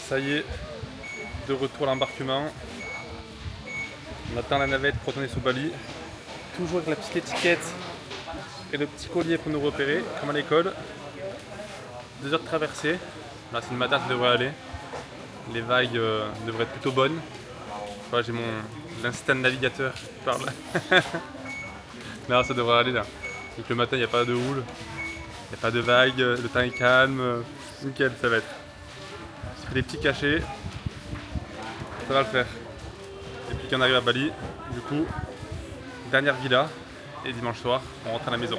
Ça y est, de retour à l'embarquement. On attend la navette pour retourner sur Bali. Toujours avec la petite étiquette et le petit collier pour nous repérer, comme à l'école. 2 heures de traversée. Là, c'est une matin, ça devrait aller. Les vagues devraient être plutôt bonnes. Voilà, j'ai l'instant navigateur qui parle. Non, ça devrait aller là. Donc le matin, il n'y a pas de houle, il n'y a pas de vagues, le temps est calme. Nickel, ça va être. J'ai fait des petits cachets. Ça va le faire. Et puis quand on arrive à Bali, du coup, dernière villa. Et dimanche soir, on rentre à la maison.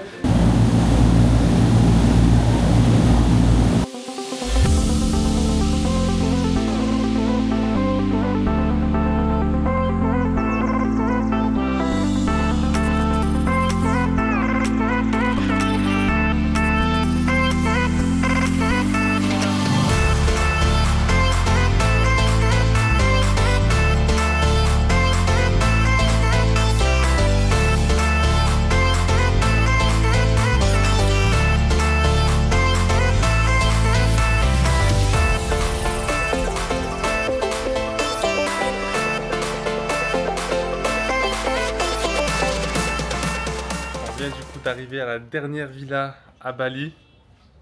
On vient du coup d'arriver à la dernière villa à Bali.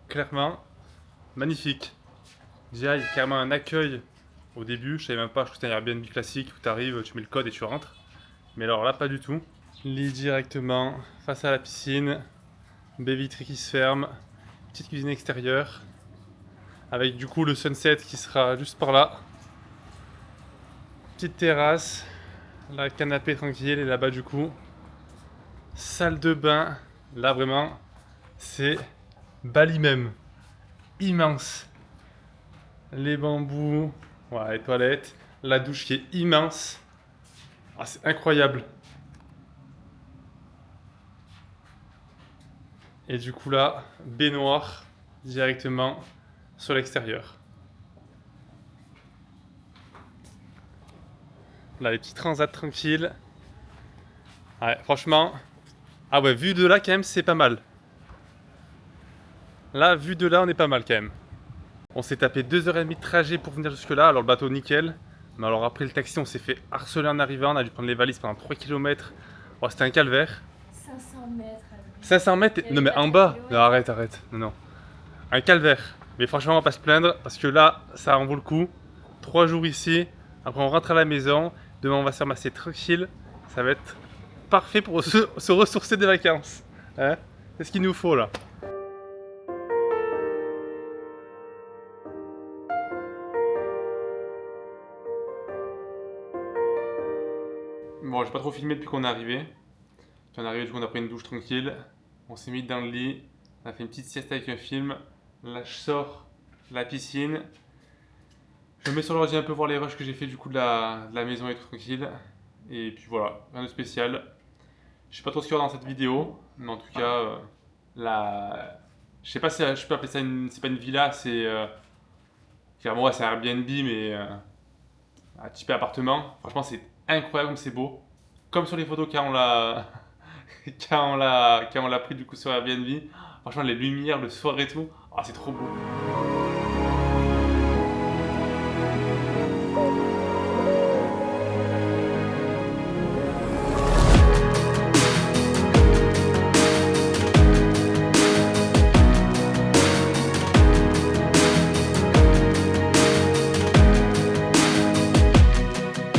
Clairement, magnifique. Déjà, il y a carrément un accueil au début. Je savais même pas, je crois que c'était un Airbnb classique où tu arrives, tu mets le code et tu rentres. Mais alors là, pas du tout. Lit directement face à la piscine. Baie vitrée qui se ferme. Petite cuisine extérieure. Avec du coup le sunset qui sera juste par là. Petite terrasse. Là, canapé tranquille. Et là-bas, du coup, salle de bain. Là, vraiment, c'est Bali même. Immense. Les bambous. Voilà, les toilettes. La douche qui est immense. Ah, c'est incroyable. Et du coup là, baignoire directement sur l'extérieur. Là, les petits transats tranquilles. Ouais, franchement. Ah ouais, vu de là quand même, c'est pas mal. Là, vu de là, on est pas mal quand même. On s'est tapé 2h30 de trajet pour venir jusque là. Alors le bateau nickel. Mais alors après le taxi, on s'est fait harceler en arrivant. On a dû prendre les valises pendant 3 km. Oh, c'était un calvaire. 500 mètres. 500 mètres. Non mais en bas. Non, arrête. Non, non. Un calvaire. Mais franchement, on va pas se plaindre parce que là, ça en vaut le coup. 3 jours ici. Après, on rentre à la maison. Demain, on va se ramasser tranquille. Ça va être parfait pour se ressourcer des vacances. Hein? C'est ce qu'il nous faut là. Bon, j'ai pas trop filmé depuis qu'on est arrivé. Puis on est arrivé, du coup, on a pris une douche tranquille. On s'est mis dans le lit. On a fait une petite sieste avec un film. Là, je sors de la piscine. Je me mets sur l'ordi un peu voir les rushs que j'ai fait du coup de la maison et tout tranquille. Et puis voilà, rien de spécial. Je sais pas trop ce qu'il y aura dans cette vidéo. Mais en tout cas, je sais pas si je peux appeler ça une... C'est pas une villa, c'est... Clairement, ouais, c'est un Airbnb, mais... un type appartement. Franchement, c'est incroyable comme c'est beau. Comme sur les photos quand on l'a... quand on l'a pris du coup sur Airbnb. Franchement, les lumières, le soir et tout. Ah, c'est trop beau.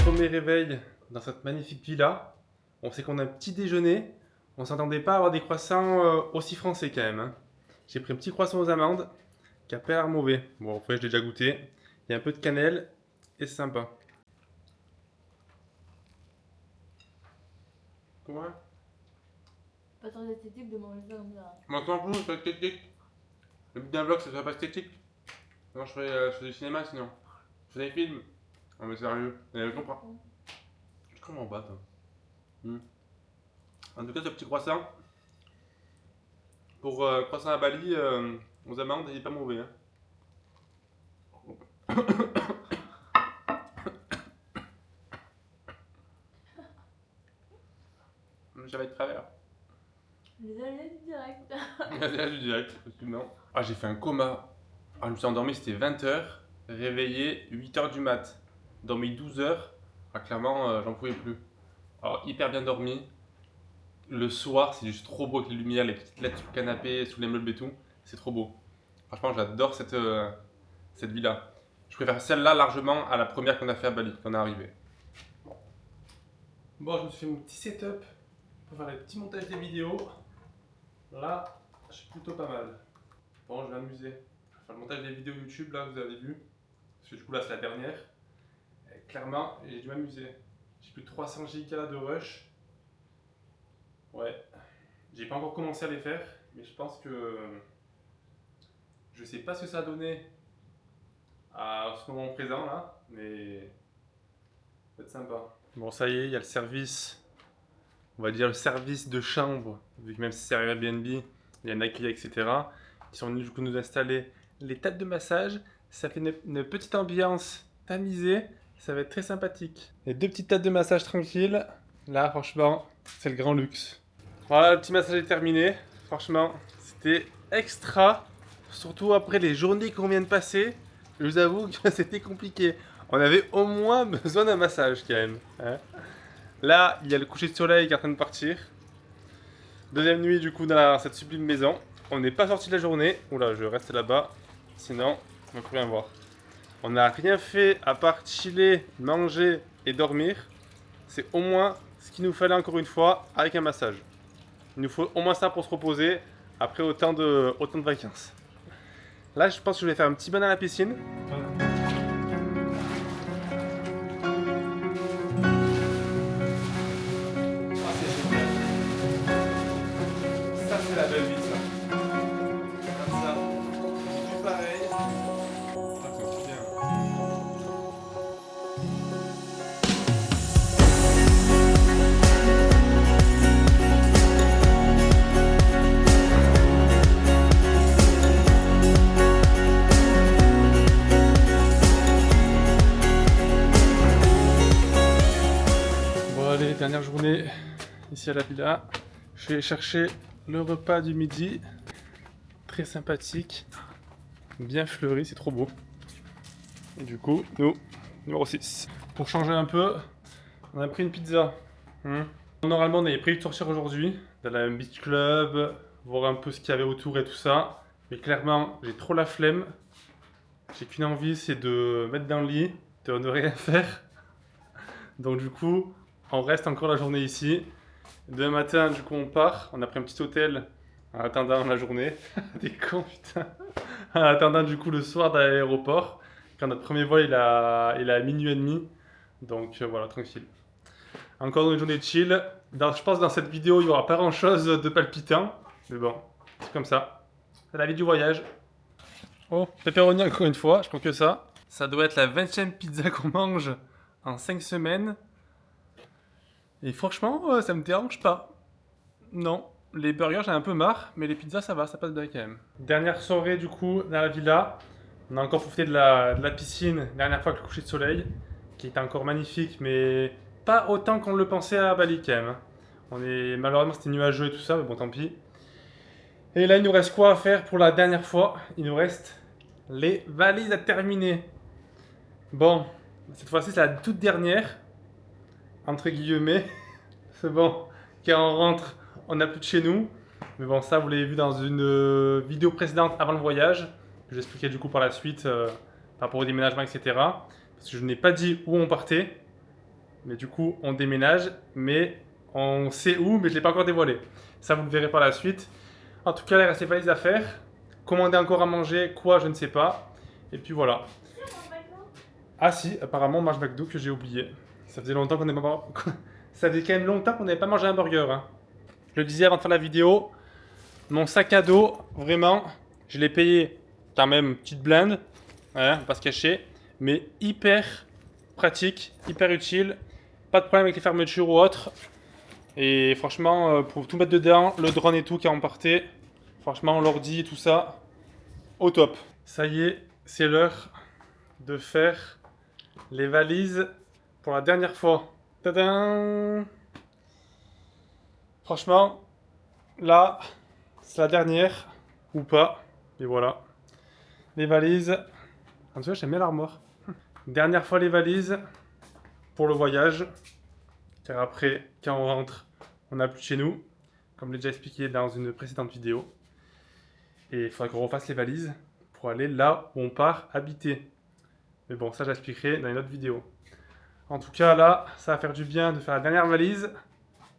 Premier réveil dans cette magnifique villa. On sait qu'on a un petit déjeuner. On s'attendait pas à avoir des croissants aussi français quand même. Hein. J'ai pris un petit croissant aux amandes qui a pas l'air mauvais. Bon, après, je l'ai déjà goûté. Il y a un peu de cannelle et c'est sympa. Quoi? Pas trop esthétique de manger ça comme ça. Maintenant, c'est pas esthétique. Le but d'un vlog, ça soit pas esthétique. Non, je ferais du cinéma sinon. Je fais des films. Non, mais sérieux. Je comprends. Je comprends pas, toi. En tout cas, ce petit croissant. Pour croissant à Bali, aux amandes, il est pas mauvais. Hein. J'avais de travers. Les allées du direct. Du direct, non. Ah, j'ai fait un coma. Ah, je me suis endormi, c'était 20h. réveillé 8h du mat. Dormi 12 heures. Ah, clairement, j'en pouvais plus. Alors, hyper bien dormi. Le soir, c'est juste trop beau avec les lumières, les petites lettres sur le canapé, sous les meubles et tout. C'est trop beau. Franchement, j'adore cette villa. Je préfère celle-là largement à la première qu'on a fait à Bali, quand on est arrivé. Bon, je me suis fait mon petit setup pour faire les petits montages des vidéos. Là, je suis plutôt pas mal. Bon, je vais m'amuser. Je vais faire le montage des vidéos YouTube, là, vous avez vu. Parce que du coup, là, c'est la dernière. Et clairement, j'ai dû m'amuser. J'ai plus de 300 Go de rush. Ouais. J'ai pas encore commencé à les faire, mais je pense que je sais pas ce que ça a donné à ce moment présent là, mais ça va être sympa. Bon, ça y est, il y a le service, on va dire le service de chambre, vu que même si c'est Airbnb, il y a un accueil, etc., qui sont venus du coup nous installer les tables de massage. Ça fait une petite ambiance tamisée, ça va être très sympathique. Les deux petites tables de massage tranquilles, là franchement, c'est le grand luxe. Voilà, le petit massage est terminé. Franchement, c'était extra. Surtout après les journées qu'on vient de passer. Je vous avoue que c'était compliqué. On avait au moins besoin d'un massage quand même. Hein. Là, il y a le coucher de soleil qui est en train de partir. Deuxième nuit du coup dans cette sublime maison. On n'est pas sorti de la journée. Oula, je reste là-bas. Sinon, on ne peut rien voir. On n'a rien fait à part chiller, manger et dormir. C'est au moins ce qu'il nous fallait encore une fois avec un massage. Il nous faut au moins ça pour se reposer après autant de vacances. Là, je pense que je vais faire un petit bain à la piscine. Ah, c'est génial. Ça, c'est la belle vie, ça. Comme ça. J'ai plus pareil. Ah, c'est trop bien. Allez, dernière journée ici à la villa. Je vais chercher le repas du midi. Très sympathique. Bien fleuri, c'est trop beau. Et du coup, nous, numéro 6. Pour changer un peu, on a pris une pizza. Normalement, on avait prévu de sortir aujourd'hui, d'aller à un beach club, voir un peu ce qu'il y avait autour et tout ça. Mais clairement, j'ai trop la flemme. J'ai qu'une envie, c'est de mettre dans le lit, de ne rien faire. Donc du coup, on reste encore la journée ici. Demain matin, du coup, on part. On a pris un petit hôtel en attendant la journée. Des cons, putain. En attendant, du coup, le soir d'aller à l'aéroport. Quand notre premier vol, il est à minuit et demi. Donc voilà, tranquille. Encore une journée chill. Je pense que dans cette vidéo, il n'y aura pas grand chose de palpitant. Mais bon, c'est comme ça. C'est la vie du voyage. Oh, pepperoni encore une fois. Je prends que ça. Ça doit être la 20e pizza qu'on mange en 5 semaines. Et franchement, ça me dérange pas. Non, les burgers j'en ai un peu marre, mais les pizzas ça va, ça passe bien quand même. Dernière soirée du coup dans la villa. On a encore profité de la piscine, dernière fois que le coucher de soleil, qui était encore magnifique, mais pas autant qu'on le pensait à Bali quand même. Malheureusement c'était nuageux et tout ça, mais bon tant pis. Et là il nous reste quoi à faire pour la dernière fois? Il nous reste les valises à terminer. Bon, cette fois-ci c'est la toute dernière. Entre guillemets, c'est bon, quand on rentre, on n'a plus de chez nous. Mais bon, ça, vous l'avez vu dans une vidéo précédente avant le voyage. Je vous expliquais du coup par la suite, par rapport au déménagement, etc. Parce que je n'ai pas dit où on partait. Mais du coup, on déménage, mais on sait où, mais je ne l'ai pas encore dévoilé. Ça, vous le verrez par la suite. En tout cas, il reste les valises à faire. Commander encore à manger, quoi, je ne sais pas. Et puis voilà. Ah si, apparemment, on mange McDo que j'ai oublié. Ça faisait longtemps qu'on n'avait pas... Ça faisait quand même longtemps qu'on n'avait pas mangé un burger. Hein. Je le disais avant de faire la vidéo, mon sac à dos, vraiment, je l'ai payé quand même petite blinde, hein, pas se cacher, mais hyper pratique, hyper utile, pas de problème avec les fermetures ou autres. Et franchement, pour tout mettre dedans, le drone et tout qui en partait, franchement, l'ordi et tout ça, au top. Ça y est, c'est l'heure de faire les valises pour la dernière fois. Tadam! Franchement, là, c'est la dernière, ou pas. Et voilà. Les valises. En tout cas, j'aime bien l'armoire. Dernière fois les valises pour le voyage. Car après, quand on rentre, on n'a plus de chez nous. Comme je l'ai déjà expliqué dans une précédente vidéo. Et il faudra qu'on refasse les valises pour aller là où on part habiter. Mais bon, ça j'expliquerai dans une autre vidéo. En tout cas, là, ça va faire du bien de faire la dernière valise.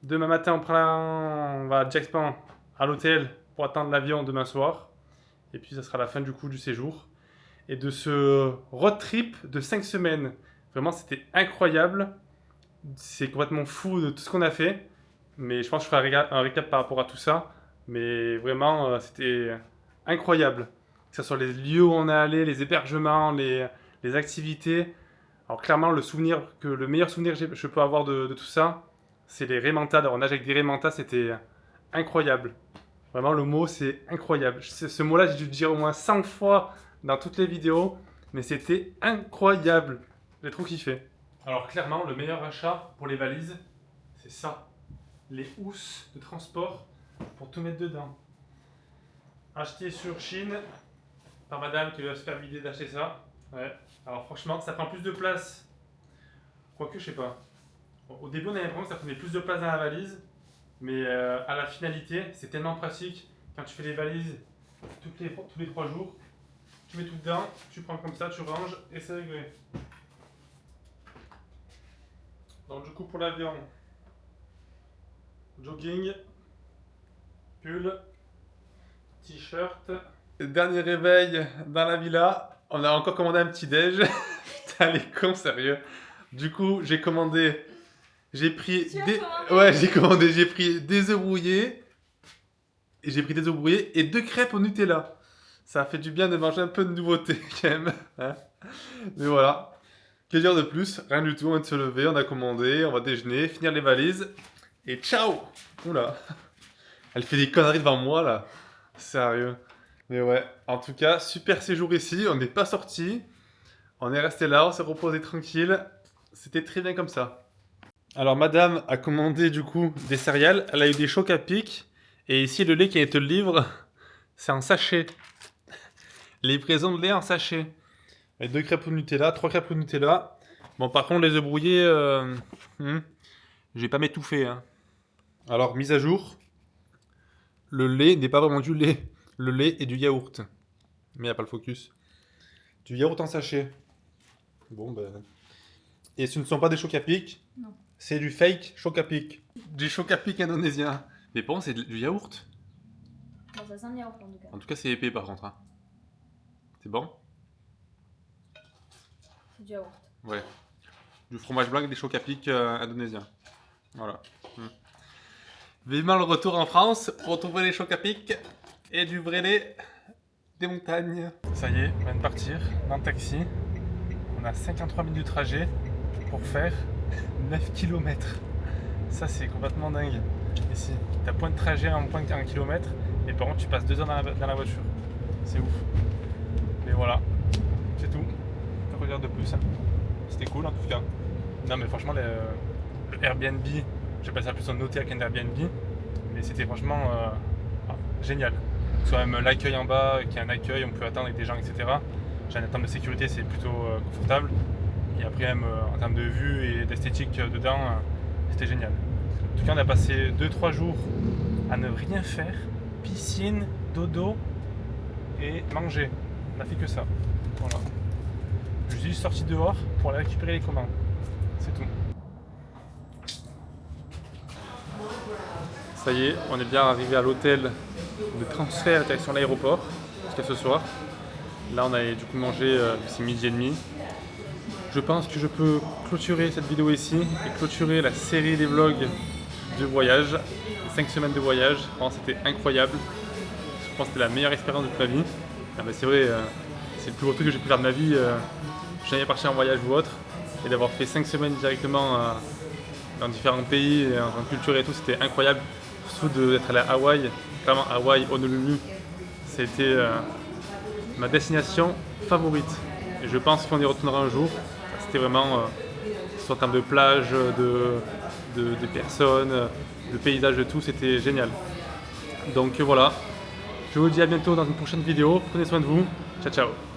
Demain matin, on va directement à l'hôtel pour attendre l'avion demain soir. Et puis, ça sera la fin du coup du séjour. Et de ce road trip de 5 semaines. Vraiment, c'était incroyable. C'est complètement fou de tout ce qu'on a fait. Mais je pense que je ferai un récap par rapport à tout ça. Mais vraiment, c'était incroyable. Que ce soit les lieux où on est allé, les hébergements, les activités. Alors clairement, le meilleur souvenir que je peux avoir de tout ça, c'est les raimentas. Alors, on nage avec des raimentas, c'était incroyable. Vraiment, le mot, c'est incroyable. Ce mot-là, j'ai dû le dire au moins 100 fois dans toutes les vidéos, mais c'était incroyable. J'ai trop kiffé. Alors clairement, le meilleur achat pour les valises, c'est ça. Les housses de transport pour tout mettre dedans. Acheté sur Chine par madame qui va se faire l'idée d'acheter ça. Ouais. Alors franchement, ça prend plus de place. Quoique, je sais pas. Au début, on avait l'impression que ça prenait plus de place dans la valise. Mais à la finalité, c'est tellement pratique. Quand tu fais les valises tous les 3 jours, tu mets tout dedans, tu prends comme ça, tu ranges et c'est réglé. Donc du coup, pour l'avion, jogging, pull, t-shirt. Dernier réveil dans la villa. On a encore commandé un petit déj. Putain, les cons, sérieux. Du coup, j'ai pris des œufs brouillés. Et j'ai pris des œufs brouillés et 2 crêpes au Nutella. Ça a fait du bien de manger un peu de nouveauté quand même. Hein. Mais voilà. Que dire de plus? Rien du tout, on vient de se lever, on a commandé, on va déjeuner, finir les valises. Et ciao! Oula. Elle fait des conneries devant moi là. Sérieux. Mais ouais, en tout cas, super séjour ici. On n'est pas sorti. On est resté là, on s'est reposé tranquille. C'était très bien comme ça. Alors, madame a commandé du coup des céréales. Elle a eu des chocs à pic. Et ici, le lait qui te le livre, c'est en sachet. Livraison de lait en sachet. Et 2 crêpes au Nutella, 3 crêpes au Nutella. Bon, par contre, les œufs brouillés, je vais pas m'étouffer. Hein. Alors, mise à jour. Le lait n'est pas vraiment du lait. Le lait est du yaourt. Mais il n'y a pas le focus. Du yaourt en sachet. Bon, ben... Et ce ne sont pas des chocs à pic. Non. C'est du fake choc à pic. Du choc à pic indonésien. Mais bon, c'est du yaourt. Bon, ça sent le yaourt en tout cas. En tout cas, c'est épais par contre. Hein. C'est bon? C'est du yaourt. Ouais. Du fromage blanc avec des chocs à pic indonésiens. Voilà. Vivement le retour en France pour retrouver les chocs à pic et du vrai lait des montagnes. Ça y est, on vient de partir dans le taxi. On a 53 minutes de trajet pour faire 9 km. Ça, c'est complètement dingue. Ici, t'as point de trajet en point de 1 km et par contre, tu passes 2 heures dans la voiture. C'est ouf. Mais voilà, c'est tout. Pas quoi dire de plus. Hein. C'était cool en tout cas. Non, mais franchement, le Airbnb, j'appelle ça plus un hôtel qu'un Airbnb, mais c'était franchement génial. Soit même l'accueil en bas, qui est un accueil, on peut attendre avec des gens, etc. En termes de sécurité, c'est plutôt confortable. Et après, même en termes de vue et d'esthétique dedans, c'était génial. En tout cas, on a passé 2-3 jours à ne rien faire. Piscine, dodo et manger. On n'a fait que ça. Voilà. Je suis juste sorti dehors pour aller récupérer les commandes. C'est tout. Ça y est, on est bien arrivé à l'hôtel de transfert direction l'aéroport. C'était ce soir. Là, on a du coup mangé, c'est 12h30. Je pense que je peux clôturer cette vidéo ici et clôturer la série des vlogs de voyage. 5 semaines de voyage. Vraiment, c'était incroyable. Je pense que c'était la meilleure expérience de toute ma vie. Ah bah, c'est vrai, c'est le plus gros truc que j'ai pu faire de ma vie. Je suis jamais parti en voyage ou autre. Et d'avoir fait 5 semaines directement dans différents pays, en culture et tout, c'était incroyable. Surtout d'être allé à Hawaï. Clairement, Hawaï, Honolulu, c'était ma destination favorite. Et je pense qu'on y retournera un jour. C'était vraiment, soit en termes de plage, de personnes, de paysages, de tout, c'était génial. Donc voilà, je vous dis à bientôt dans une prochaine vidéo. Prenez soin de vous. Ciao, ciao.